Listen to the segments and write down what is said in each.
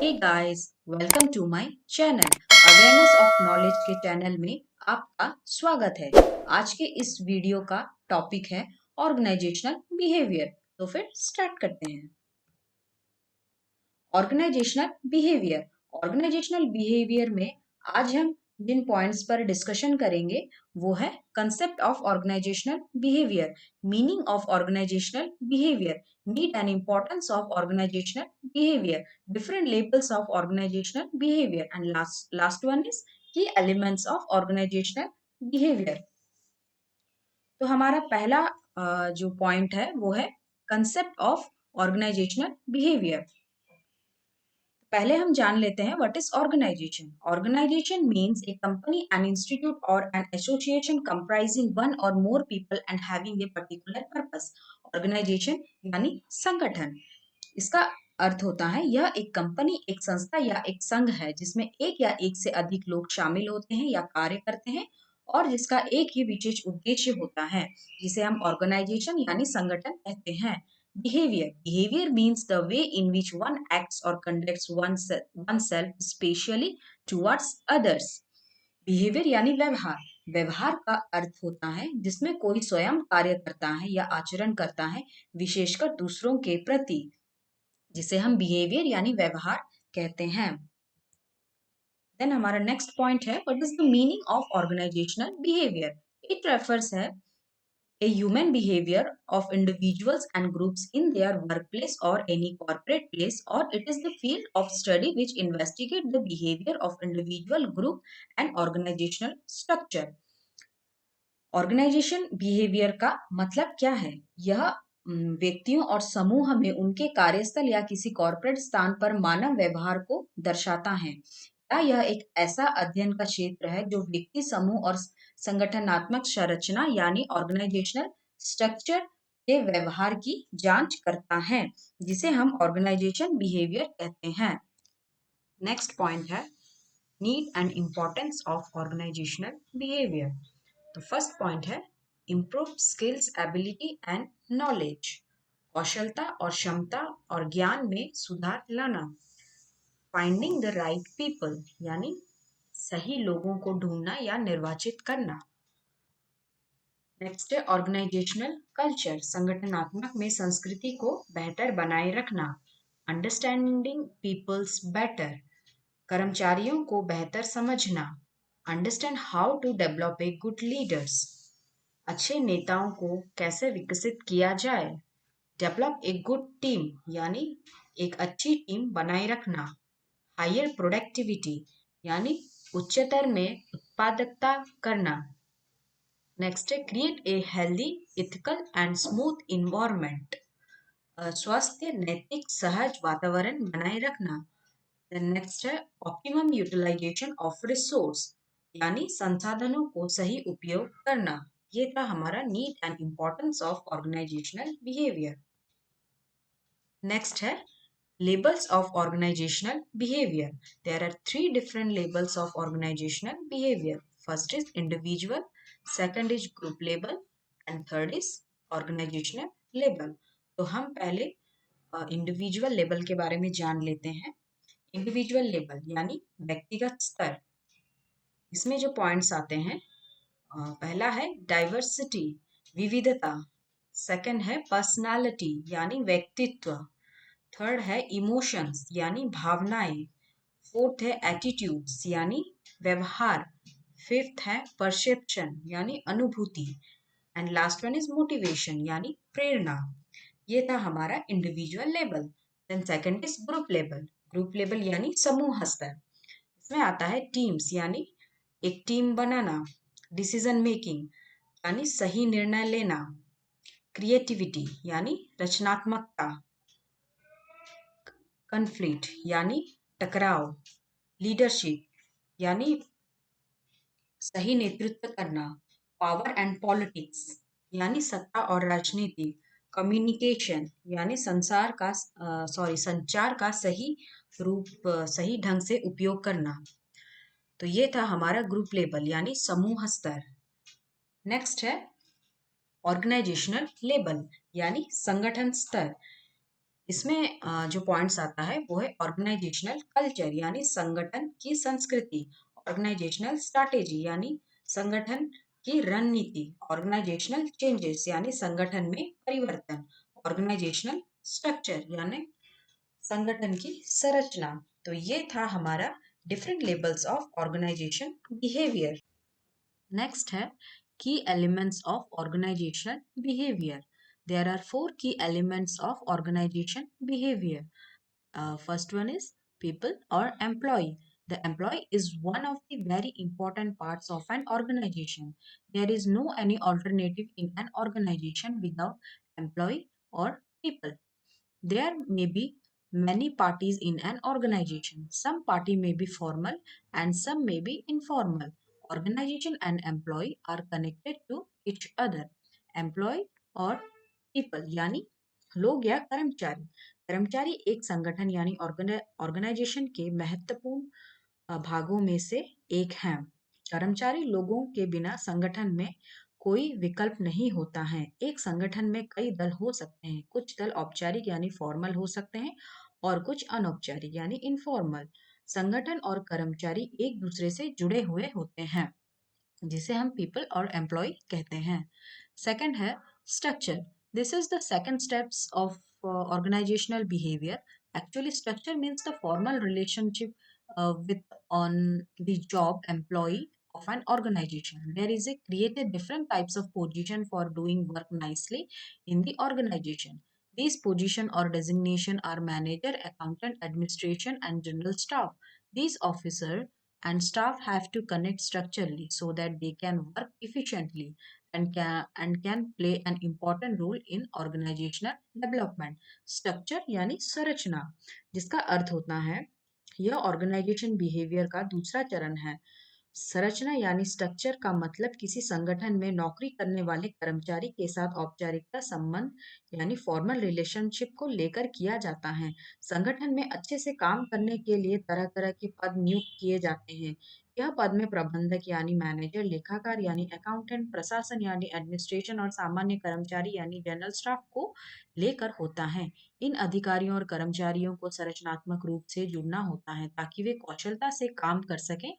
Hey guys, welcome to my channel. Awareness of knowledge के channel में आपका स्वागत है। आज के इस वीडियो का टॉपिक है ऑर्गेनाइजेशनल बिहेवियर। तो फिर स्टार्ट करते हैं। Organisational behaviour. ऑर्गेनाइजेशनल बिहेवियर में आज हम जिन पॉइंट्स पर डिस्कशन करेंगे वो है concept of organisational behaviour, meaning of organisational behaviour, need and importance of organisational behaviour, different levels of organisational behaviour and last one is key elements of organisational behaviour. तो हमारा पहला जो पॉइंट है वो है कंसेप्ट ऑफ ऑर्गेनाइजेशनल बिहेवियर। पहले हम जान लेते हैं what is organization. Organization means a company, an institute or an association comprising one or more people and having a particular purpose. Organization यानी संगठन। इसका अर्थ होता है यह एक कंपनी, एक संस्था या एक संघ है जिसमें एक या एक से अधिक लोग शामिल होते हैं या कार्य करते हैं और जिसका एक ही विशेष उद्देश्य होता है, जिसे हम ऑर्गेनाइजेशन यानी संगठन कहते हैं। Behavior. Behavior means the way in which one acts or conducts oneself, especially towards others. Behavior यानी व्यवहार। व्यवहार का अर्थ होता है जिसमें कोई स्वयं कार्य करता है या आचरण करता है, विशेषकर दूसरों के प्रति, जिसे हम बिहेवियर यानी व्यवहार कहते हैं। देन हमारा नेक्स्ट पॉइंट है what is the meaning of organisational behaviour. It refers है a human behavior of individuals and groups in their workplace or any corporate place, or it is the field of study which investigate the behavior of individual group and organizational structure. Organization behaviour का मतलब क्या है? यह व्यक्तियों और समूह में उनके कार्यस्थल या किसी कॉर्पोरेट स्थान पर मानव व्यवहार को दर्शाता है, या यह एक ऐसा अध्ययन का क्षेत्र है जो व्यक्ति समूह और संगठनात्मक संरचना यानी ऑर्गेनाइजेशनल स्ट्रक्चर के व्यवहार की जांच करता है, जिसे हम ऑर्गेनाइजेशन बिहेवियर कहते हैं। नेक्स्ट पॉइंट है need and importance of organisational behaviour. तो फर्स्ट पॉइंट है improve skills, ability and knowledge. कौशलता और क्षमता और ज्ञान में सुधार लाना। फाइंडिंग द राइट पीपल यानी सही लोगों को ढूंढना या निर्वाचित करना। नेक्स्ट है ऑर्गेनाइजेशनल कल्चर। संगठनात्मक में संस्कृति को बेहतर बनाए रखना। Understanding peoples better. कर्मचारियों को बेहतर समझना। Understand how to develop a good leaders. अच्छे नेताओं को कैसे विकसित किया जाए। डेवलप ए गुड टीम यानी एक अच्छी टीम बनाए रखना। हायर प्रोडक्टिविटी यानी उच्चतर में उत्पादकता करना। नेक्स्ट है create a healthy, ethical and smooth environment. स्वस्थ, नैतिक, सहज वातावरण बनाए रखना। नेक्स्ट है ऑप्टिमम यूटिलाइजेशन ऑफ रिसोर्स यानी संसाधनों को सही उपयोग करना। ये था हमारा need and importance of organisational behaviour. Next है labels of organizational behavior. There are three different labels of organizational behavior. First is individual, second is group label and third is organizational label. तो हम पहले individual level के बारे में जान लेते हैं। इंडिविजुअल लेवल यानी व्यक्तिगत स्तर। इसमें जो पॉइंट्स आते हैं, पहला है डाइवर्सिटी, विविधता। सेकंड है पर्सनालिटी यानी व्यक्तित्व। थर्ड है इमोशंस यानी भावनाएं। फोर्थ है एटीट्यूड्स यानी व्यवहार। फिफ्थ है परसेप्शन यानी अनुभूति and last one is motivation यानी प्रेरणा। ये था हमारा individual level. Then second is group level. Group level यानी समूह स्तर। इसमें आता है टीम्स यानी एक टीम बनाना। डिसीजन मेकिंग यानी सही निर्णय लेना। क्रिएटिविटी यानी रचनात्मकता। कन्फ्लिक्ट यानी टकराव। लीडरशिप यानी सही नेतृत्व करना। पावर एंड पॉलिटिक्स यानी सत्ता और राजनीति। कम्युनिकेशन यानी संचार का सही ढंग से उपयोग करना। तो ये था हमारा ग्रुप लेवल यानी समूह स्तर। नेक्स्ट है ऑर्गेनाइजेशनल लेवल यानी संगठन स्तर। इसमें जो पॉइंट्स आता है वो है ऑर्गेनाइजेशनल कल्चर यानी संगठन की संस्कृति, ऑर्गेनाइजेशनल स्ट्रैटेजी यानी संगठन की रणनीति, ऑर्गेनाइजेशनल चेंजेस यानी संगठन में परिवर्तन, ऑर्गेनाइजेशनल स्ट्रक्चर यानी संगठन की संरचना। तो ये था हमारा different levels of organization behaviour. Next है key elements of organization behaviour. There are 4 key elements of organization behavior. First one is people or employee. The employee is one of the very important parts of an organization. There is no any alternative in an organization without employee or people. There may be many parties in an organization. Some party may be formal and some may be informal. Organization and employee are connected to each other. Employee और people यानी लोग या कर्मचारी। कर्मचारी एक संगठन यानी organisation के महत्वपूर्ण भागों में से एक हैं। कर्मचारी लोगों के बिना संगठन में कोई विकल्प नहीं होता है। एक संगठन में कई दल हो सकते हैं। कुछ दल औपचारिक यानी फॉर्मल हो सकते हैं और कुछ अनौपचारिक यानी इनफॉर्मल। संगठन और कर्मचारी एक दूसरे से जुड़े हुए होते हैं, जिसे हम पीपल और एम्प्लॉय कहते हैं। सेकंड है structure. This is the second steps of organizational behavior. Actually, structure means the formal relationship with on the job employee of an organization. There is a created different types of position for doing work nicely in the organization. These position or designation are manager, accountant, administration, and general staff. These officer and staff have to connect structurally so that they can work efficiently and can play an important role in organizational development. Structure यानी संरचना, जिसका अर्थ होता है यह organisation behaviour का दूसरा चरण है। संरचना यानी स्ट्रक्चर का मतलब किसी संगठन में नौकरी करने वाले कर्मचारी के साथ औपचारिकता संबंध यानी फॉर्मल रिलेशनशिप को लेकर किया जाता है। संगठन में अच्छे से काम करने के लिए तरह तरह के पद नियुक्त किए जाते हैं। यह पद में प्रबंधक यानी मैनेजर, लेखाकार यानी अकाउंटेंट, प्रशासन यानी एडमिनिस्ट्रेशन और सामान्य कर्मचारी यानी जनरल स्टाफ को लेकर होता है। इन अधिकारियों और कर्मचारियों को संरचनात्मक रूप से जुड़ना होता है ताकि वे कौशलता से काम कर सकें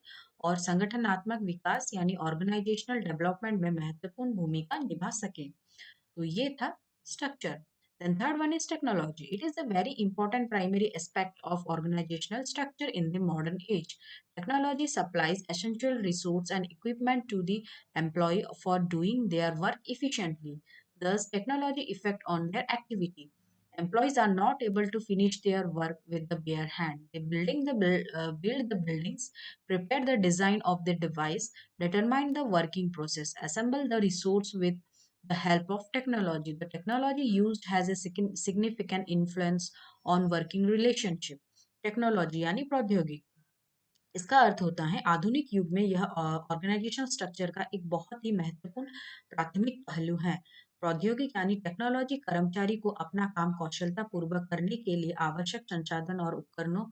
और संगठनात्मक विकास यानी ऑर्गेनाइजेशनल डेवलपमेंट में महत्वपूर्ण भूमिका निभा सके। तो ये था structure. Then third one is technology. It is a very important primary aspect of organizational structure in the modern age. Technology supplies essential resource and equipment to the employee for doing their work efficiently. Thus, technology effect on their activity. Employees are not able to finish their work with the bare hand. They build the buildings, prepare the design of the device, determine the working process, assemble the resource with the help of technology. The technology used has a significant influence on working relationship. Technology यानी प्रौद्योगिकी, इसका अर्थ होता है आधुनिक युग में यह organisation structure का एक बहुत ही महत्वपूर्ण प्राथमिक पहलू है। प्रौद्योगिकी यानी टेक्नोलॉजी कर्मचारी को अपना काम कौशलता पूर्वक करने के लिए आवश्यक संसाधन और उपकरणों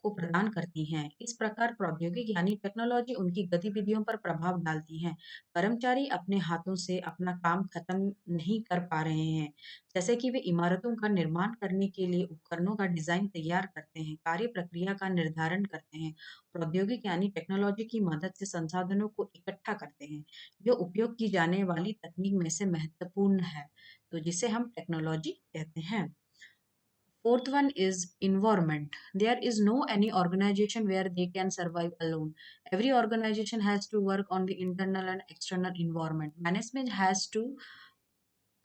को प्रदान करती हैं। इस प्रकार प्रौद्योगिकी यानी टेक्नोलॉजी उनकी गतिविधियों पर प्रभाव डालती है। कर्मचारी अपने हाथों से अपना काम खत्म नहीं कर पा रहे हैं, जैसे कि वे इमारतों का निर्माण करने के लिए उपकरणों का डिजाइन तैयार करते हैं, कार्य प्रक्रिया का निर्धारण करते हैं। प्रौद्योगिकी यानी टेक्नोलॉजी की मदद से संसाधनों को इकट्ठा करते हैं, जो उपयोग की जाने वाली तकनीक में से महत्वपूर्ण है, तो जिसे हम टेक्नोलॉजी कहते हैं। Fourth one is environment. There is no any organization where they can survive alone. Every organization has to work on the internal and external environment. Management has to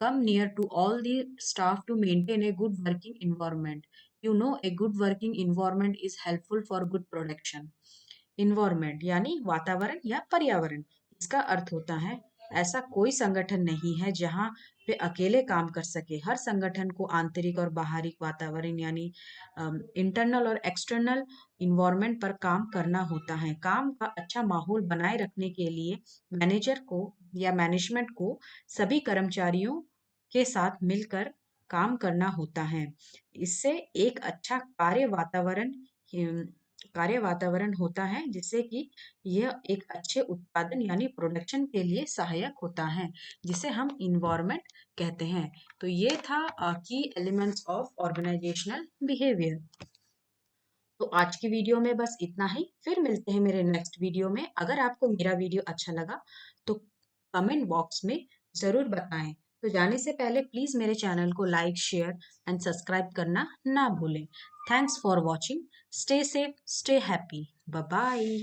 come near to all the staff to maintain a good working environment. You know, a good working environment is helpful for good production. Environment यानी वातावरण या पर्यावरण, इसका अर्थ होता है ऐसा कोई संगठन नहीं है जहां वे अकेले काम कर सके। हर संगठन को आंतरिक और बाहरी वातावरण यानी इंटरनल और एक्सटर्नल इन्वायरमेंट पर काम करना होता है। काम का अच्छा माहौल बनाए रखने के लिए मैनेजर को या मैनेजमेंट को सभी कर्मचारियों के साथ मिलकर काम करना होता है। इससे एक अच्छा कार्य वातावरण कार्य वातावरण होता है जिससे कि यह एक अच्छे उत्पादन यानी प्रोडक्शन के लिए सहायक होता है, जिसे हम इन्वायरमेंट कहते हैं। तो ये था की एलिमेंट्स ऑफ ऑर्गेनाइजेशनल बिहेवियर। तो आज की वीडियो में बस इतना ही, फिर मिलते हैं मेरे नेक्स्ट वीडियो में। अगर आपको मेरा वीडियो अच्छा लगा तो कमेंट बॉक्स में ज़रूर बताएं। तो जाने से पहले प्लीज़ मेरे चैनल को लाइक, शेयर एंड सब्सक्राइब करना ना भूलें। Thanks for watching. Stay safe, stay happy. Bye bye.